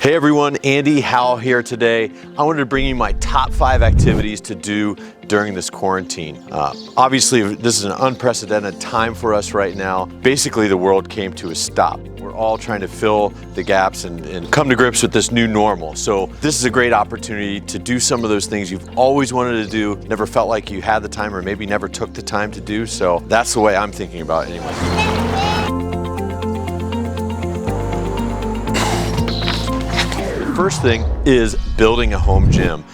Hey everyone, Andy Howell here today. I wanted to bring you my top 5 activities to do during this quarantine. Obviously, this is an unprecedented time for us right now. Basically, the world came to a stop. We're all trying to fill the gaps and come to grips with this new normal. So this is a great opportunity to do some of those things you've always wanted to do, never felt like you had the time or maybe never took the time to do. So that's the way I'm thinking about it anyway. First thing is building a home gym.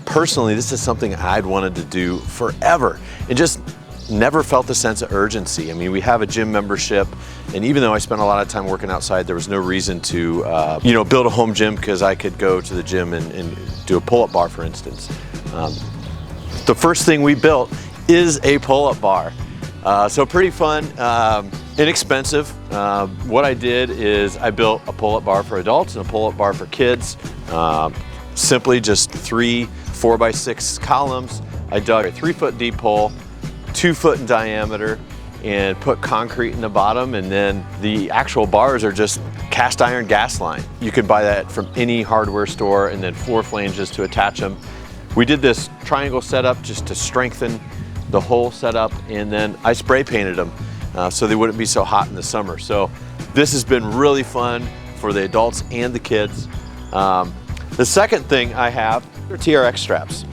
Personally, this is something I'd wanted to do forever and just never felt the sense of urgency. I mean, we have a gym membership, and even though I spent a lot of time working outside, there was no reason to build a home gym because I could go to the gym and do a pull-up bar, for instance. The first thing we built is a pull-up bar. So pretty fun, inexpensive. What I did is I built a pull-up bar for adults and a pull-up bar for kids. Simply just 3 4x6 columns. I dug a 3-foot deep hole, 2 foot in diameter, and put concrete in the bottom, and then the actual bars are just cast iron gas line. You could buy that from any hardware store, and then 4 flanges to attach them. We did this triangle setup just to strengthen the whole setup, and then I spray painted them so they wouldn't be so hot in the summer. So this has been really fun for the adults and the kids. The second thing I have are TRX straps.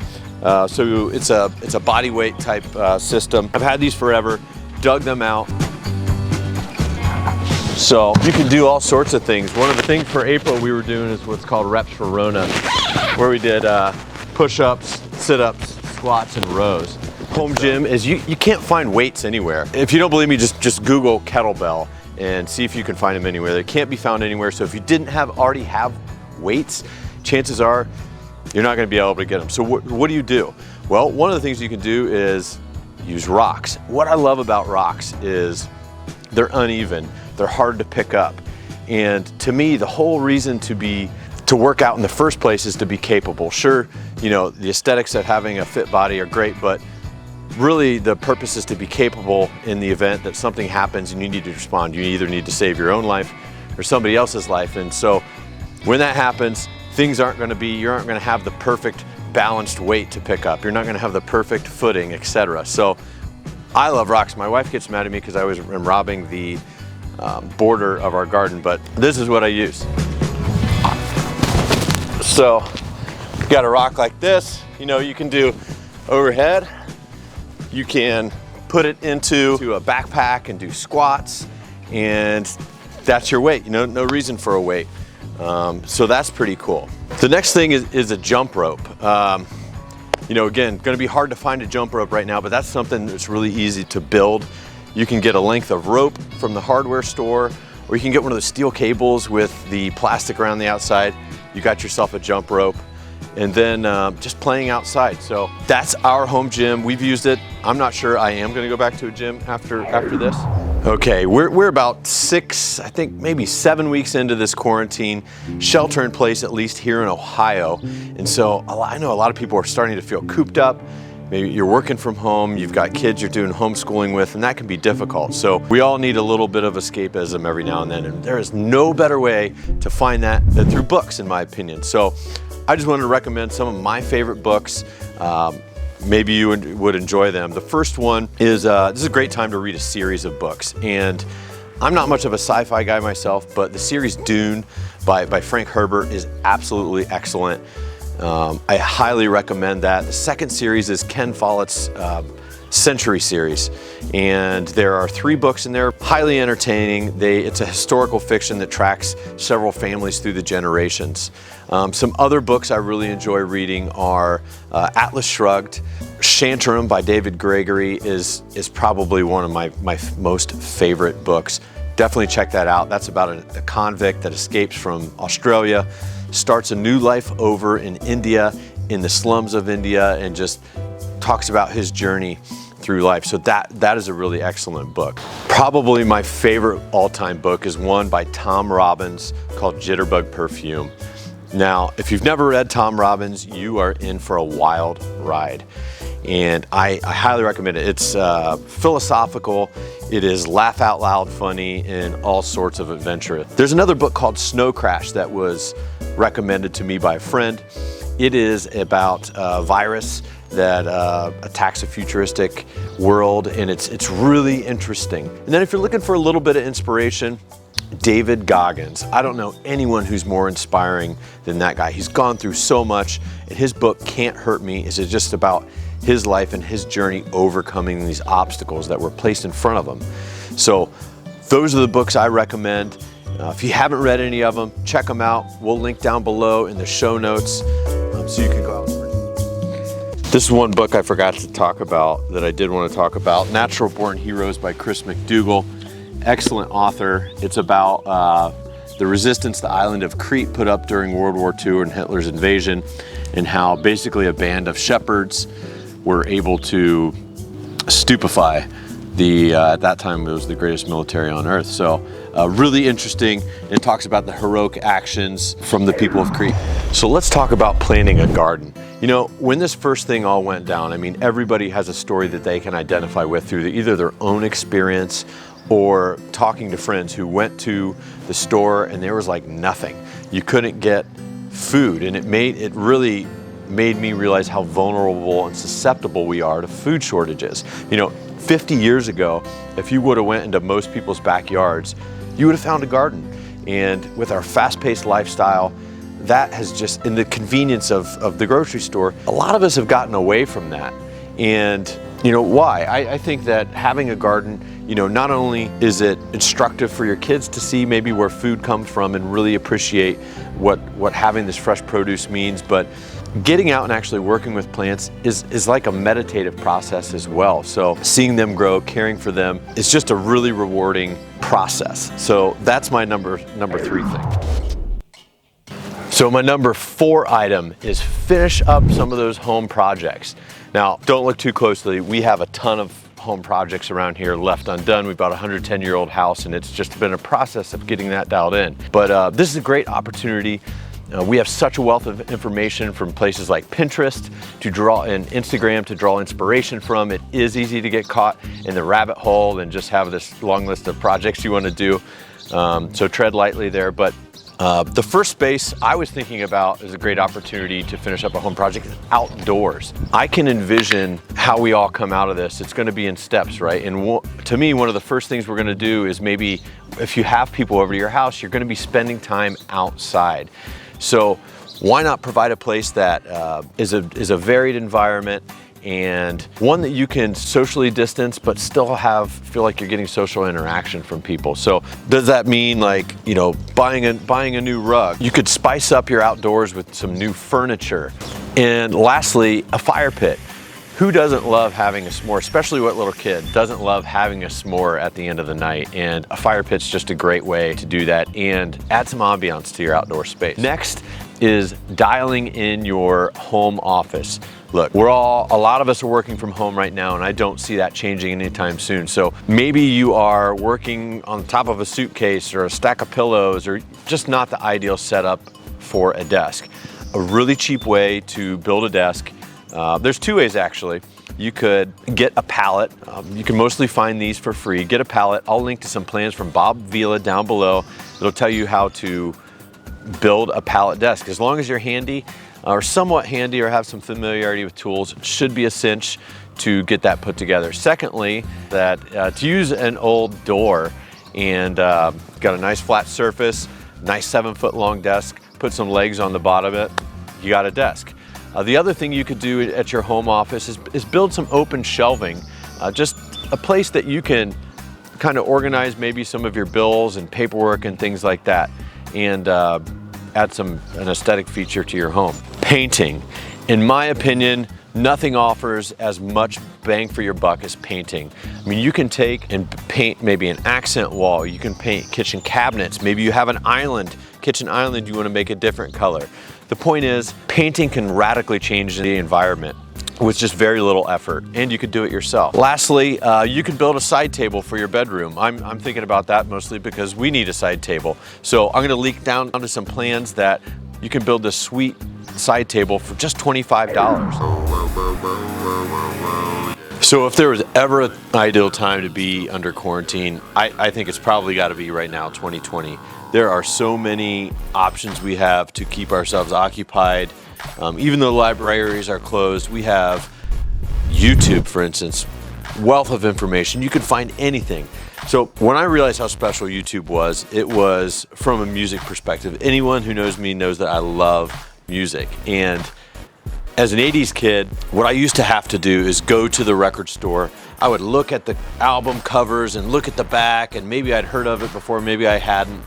So it's a body weight type system. I've had these forever, dug them out. So you can do all sorts of things. One of the things for April we were doing is what's called reps for Rona, where we did push-ups, sit-ups, squats, and rows. Home gym is you can't find weights anywhere. If you don't believe me, just Google kettlebell and see if you can find them anywhere. They can't be found anywhere. So if you didn't already have weights, chances are you're not going to be able to get them. So what do you do? Well, one of the things you can do is use rocks. What I love about rocks is they're uneven. They're hard to pick up. And to me, the whole reason to work out in the first place is to be capable. Sure, the aesthetics of having a fit body are great, but really the purpose is to be capable in the event that something happens and you need to respond. You either need to save your own life or somebody else's life. And so when that happens, you aren't going to have the perfect balanced weight to pick up. You're not going to have the perfect footing, etc. So I love rocks. My wife gets mad at me because I always am robbing the border of our garden, but this is what I use. So you got a rock like this, you can do overhead. You can put it into a backpack and do squats, and that's your weight. No reason for a weight. So that's pretty cool. The next thing is a jump rope. Again, going to be hard to find a jump rope right now, but that's something that's really easy to build. You can get a length of rope from the hardware store, or you can get one of those steel cables with the plastic around the outside. You got yourself a jump rope. And then just playing outside. So that's our home gym. We've used it. I'm not sure I am gonna go back to a gym after this. Okay, we're about 6, I think maybe 7 weeks into this quarantine, shelter in place, at least here in Ohio. And so I know a lot of people are starting to feel cooped up. Maybe you're working from home, you've got kids you're doing homeschooling with, and that can be difficult. So we all need a little bit of escapism every now and then, and there is no better way to find that than through books, in my opinion. So I just wanted to recommend some of my favorite books. Maybe you would enjoy them. The first one is, this is a great time to read a series of books. And I'm not much of a sci-fi guy myself, but the series Dune by Frank Herbert is absolutely excellent. I highly recommend that. The second series is Ken Follett's Century series, and there are 3 books in there, highly entertaining. It's a historical fiction that tracks several families through the generations. Some other books I really enjoy reading are Atlas Shrugged. Shantaram by David Gregory is probably one of my most favorite books. Definitely check that out. That's about a convict that escapes from Australia, starts a new life over in India, in the slums of India, and just talks about his journey through life. So that is a really excellent book. Probably my favorite all-time book is one by Tom Robbins called Jitterbug Perfume. Now, if you've never read Tom Robbins, you are in for a wild ride. and I highly recommend it. It's philosophical, it is laugh out loud funny, and all sorts of adventure. There's another book called Snow Crash that was recommended to me by a friend. It is about a virus that attacks a futuristic world, and it's really interesting. And then if you're looking for a little bit of inspiration, David Goggins. I don't know anyone who's more inspiring than that guy. He's gone through so much, and his book, Can't Hurt Me, is just about his life and his journey overcoming these obstacles that were placed in front of him. So those are the books I recommend. If you haven't read any of them, check them out. We'll link down below in the show notes so you can go out and read. This is one book I forgot to talk about that I did want to talk about, Natural Born Heroes by Chris McDougall. Excellent author. It's about the resistance the island of Crete put up during World War II and Hitler's invasion, and how basically a band of shepherds were able to stupefy the, at that time it was the greatest military on earth. So really interesting. It talks about the heroic actions from the people of Crete. So let's talk about planting a garden. You know, when this first thing all went down, I mean, everybody has a story that they can identify with through either their own experience or talking to friends who went to the store and there was like nothing. You couldn't get food, and it really made me realize how vulnerable and susceptible we are to food shortages. You know, 50 years ago, if you would have went into most people's backyards, you would have found a garden. And with our fast-paced lifestyle, that has just, in the convenience of the grocery store, a lot of us have gotten away from that. And you know why? I think that having a garden, you know, not only is it instructive for your kids to see maybe where food comes from and really appreciate what having this fresh produce means, but getting out and actually working with plants is like a meditative process as well. So seeing them grow, caring for them, is just a really rewarding process. So that's my number 3 thing. So my number 4 item is finish up some of those home projects. Now, don't look too closely. We have a ton of home projects around here left undone. We've got a 110-year-old house, and it's just been a process of getting that dialed in. But this is a great opportunity. We have such a wealth of information from places like Pinterest to draw, and Instagram to draw inspiration from. It is easy to get caught in the rabbit hole and just have this long list of projects you want to do. So tread lightly there. But the first space I was thinking about as a great opportunity to finish up a home project is outdoors. I can envision how we all come out of this. It's going to be in steps, right? And to me, one of the first things we're going to do is, maybe if you have people over to your house, you're going to be spending time outside. So why not provide a place that is a varied environment, and one that you can socially distance but still feel like you're getting social interaction from people. So does that mean, like, you know, buying a new rug? You could spice up your outdoors with some new furniture. And lastly, a fire pit. Who doesn't love having a s'more? Especially what little kid doesn't love having a s'more at the end of the night? And a fire pit's just a great way to do that and add some ambiance to your outdoor space. Next is dialing in your home office. Look, a lot of us are working from home right now, and I don't see that changing anytime soon. So maybe you are working on top of a suitcase or a stack of pillows, or just not the ideal setup for a desk. A really cheap way to build a desk, there's 2 ways actually. You could get a pallet. You can mostly find these for free. Get a pallet. I'll link to some plans from Bob Vila down below. It'll tell you how to build a pallet desk. As long as you're handy, or somewhat handy, or have some familiarity with tools, it should be a cinch to get that put together. Secondly, to use an old door and got a nice flat surface, nice 7-foot long desk, put some legs on the bottom of it, you got a desk. The other thing you could do at your home office is build some open shelving, just a place that you can kind of organize maybe some of your bills and paperwork and things like that, and add an aesthetic feature to your home. Painting. In my opinion, nothing offers as much bang for your buck as painting. I mean, you can take and paint maybe an accent wall, you can paint kitchen cabinets, maybe you have an kitchen island you want to make a different color. The point is, painting can radically change the environment with just very little effort, and you could do it yourself. Lastly, you could build a side table for your bedroom. I'm thinking about that mostly because we need a side table. So I'm gonna leak down to some plans that you can build this sweet side table for just $25. So if there was ever an ideal time to be under quarantine, I think it's probably got to be right now, 2020. There are so many options we have to keep ourselves occupied. Even though libraries are closed, we have YouTube, for instance, wealth of information. You can find anything. So when I realized how special YouTube was, it was from a music perspective. Anyone who knows me knows that I love music. And as an 80s kid, what I used to have to do is go to the record store. I would look at the album covers and look at the back, and maybe I'd heard of it before, maybe I hadn't.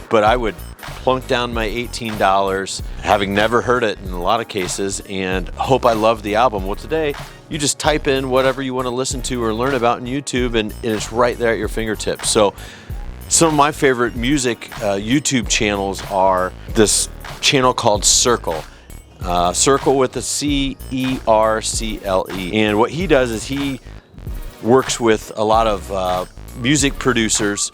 But I would plunk down my $18, having never heard it in a lot of cases, and hope I loved the album. Well, today, you just type in whatever you want to listen to or learn about in YouTube, and it's right there at your fingertips. So some of my favorite music YouTube channels are this channel called Circle. Circle with a C-E-R-C-L-E. And what he does is he works with a lot of music producers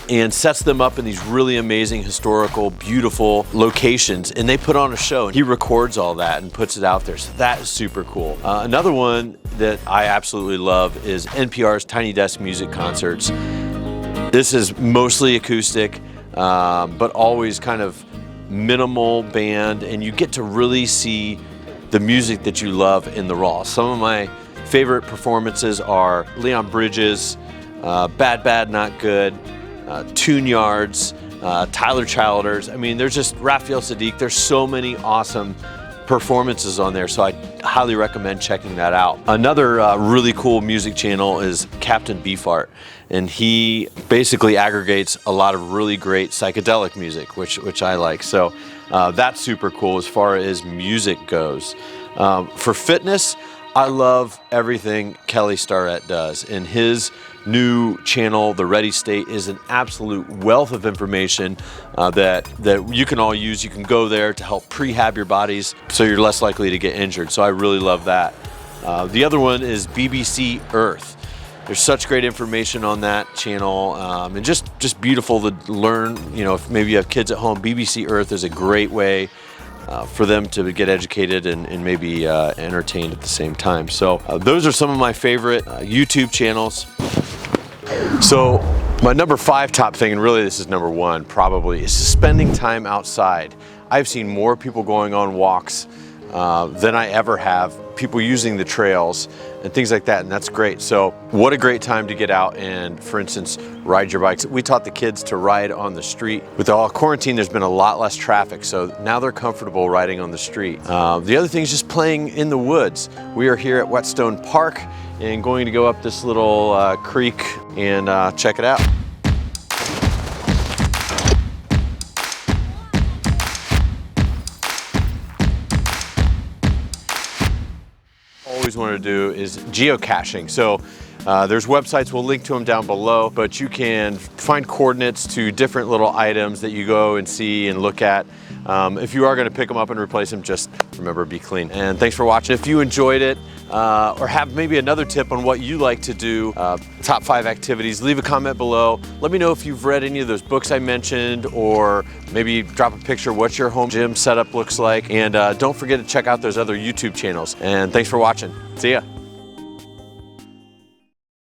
and sets them up in these really amazing, historical, beautiful locations, and they put on a show. He records all that and puts it out there, so that is super cool. Another one that I absolutely love is NPR's Tiny Desk Music Concerts. This is mostly acoustic, but always kind of minimal band, and you get to really see the music that you love in the raw. Some of my favorite performances are Leon Bridges, Bad Bad Not Good, Tune Yards, Tyler Childers. I mean, there's just Raphael Sadiq. There's so many awesome performances on there, so I highly recommend checking that out. Another really cool music channel is Captain Beefheart, and he basically aggregates a lot of really great psychedelic music, which I like. So that's super cool as far as music goes. For fitness, I love everything Kelly Starrett does, and his new channel, The Ready State, is an absolute wealth of information that you can all use. You can go there to help prehab your bodies so you're less likely to get injured. So I really love that. The other one is BBC Earth. There's such great information on that channel, and just beautiful to learn. You know, if maybe you have kids at home, BBC Earth is a great way for them to get educated and maybe entertained at the same time. So those are some of my favorite YouTube channels. So my number 5 top thing, and really this is number 1 probably, is spending time outside. I've seen more people going on walks than I ever have, people using the trails and things like that, and that's great. So what a great time to get out and, for instance, ride your bikes. We taught the kids to ride on the street. With all quarantine, there's been a lot less traffic, so now they're comfortable riding on the street. The other thing is just playing in the woods. We are here at Whetstone Park and going to go up this little creek and check it out. Always wanted to do is geocaching. So there's websites, we'll link to them down below, but you can find coordinates to different little items that you go and see and look at. If you are going to pick them up and replace them, just remember, be clean. And thanks for watching. If you enjoyed it or have maybe another tip on what you like to do, top 5 activities, leave a comment below. Let me know if you've read any of those books I mentioned, or maybe drop a picture of what your home gym setup looks like. And don't forget to check out those other YouTube channels. And thanks for watching. See ya.